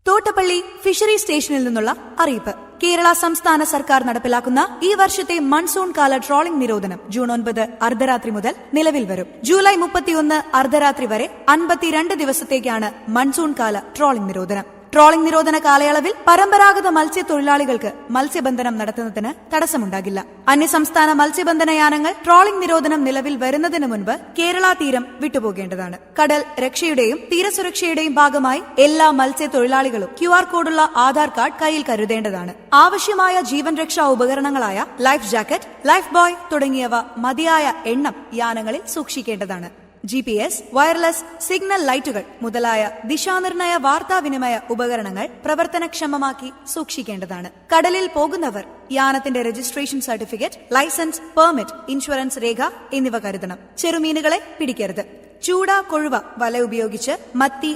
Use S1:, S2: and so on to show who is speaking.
S1: Thottappally fishery സ്റ്റേഷനിൽ നിന്നുള്ള അറിയിപ്പ്. കേരള സംസ്ഥാന സർക്കാർ നടപ്പിലാക്കുന്ന ഈ വർഷത്തെ മൺസൂൺ കാല ട്രോളിംഗ് നിരോധനം ജൂൺ 9 അർദ്ധരാത്രി മുതൽ നിലവിൽ വരും. ജൂലൈ 31 അർദ്ധരാത്രി വരെ 52 ദിവസത്തേക്കാണ് മൺസൂൺ കാല ട്രോളിംഗ് നിരോധനം. ട്രോളിംഗ് നിരോധന കാലയളവിൽ പരമ്പരാഗത മത്സ്യത്തൊഴിലാളികൾക്ക് മത്സ്യബന്ധനം നടത്തുന്നതിന് തടസ്സമുണ്ടാകില്ല. അന്യസംസ്ഥാന മത്സ്യബന്ധന യാനങ്ങൾ ട്രോളിംഗ് നിരോധനം നിലവിൽ വരുന്നതിന് മുൻപ് കേരള തീരം വിട്ടുപോകേണ്ടതാണ്. കടൽ രക്ഷയുടെയും തീരസുരക്ഷയുടെയും ഭാഗമായി എല്ലാ മത്സ്യത്തൊഴിലാളികളും QR കോഡുള്ള ആധാർ കാർഡ് കയ്യിൽ കരുതേണ്ടതാണ്. ആവശ്യമായ ജീവൻ രക്ഷാ ഉപകരണങ്ങളായ ലൈഫ് ജാക്കറ്റ്, ലൈഫ് ബോയ് തുടങ്ങിയവ മതിയായ എണ്ണം യാനങ്ങളിൽ സൂക്ഷിക്കേണ്ടതാണ്. GPS, വയർലെസ് സിഗ്നൽ ലൈറ്റുകൾ മുതലായ ദിശാനിർണയ വാർത്താവിനിമയ ഉപകരണങ്ങൾ പ്രവർത്തനക്ഷമമാക്കി സൂക്ഷിക്കേണ്ടതാണ്. കടലിൽ പോകുന്നവർ യാനത്തിന്റെ registration certificate, licence, permit, insurance രേഖ എന്നിവ കരുതണം. ചെറുമീനുകളെ പിടിക്കരുത്. ചൂട, കൊഴുവ വല ഉപയോഗിച്ച് മത്തി,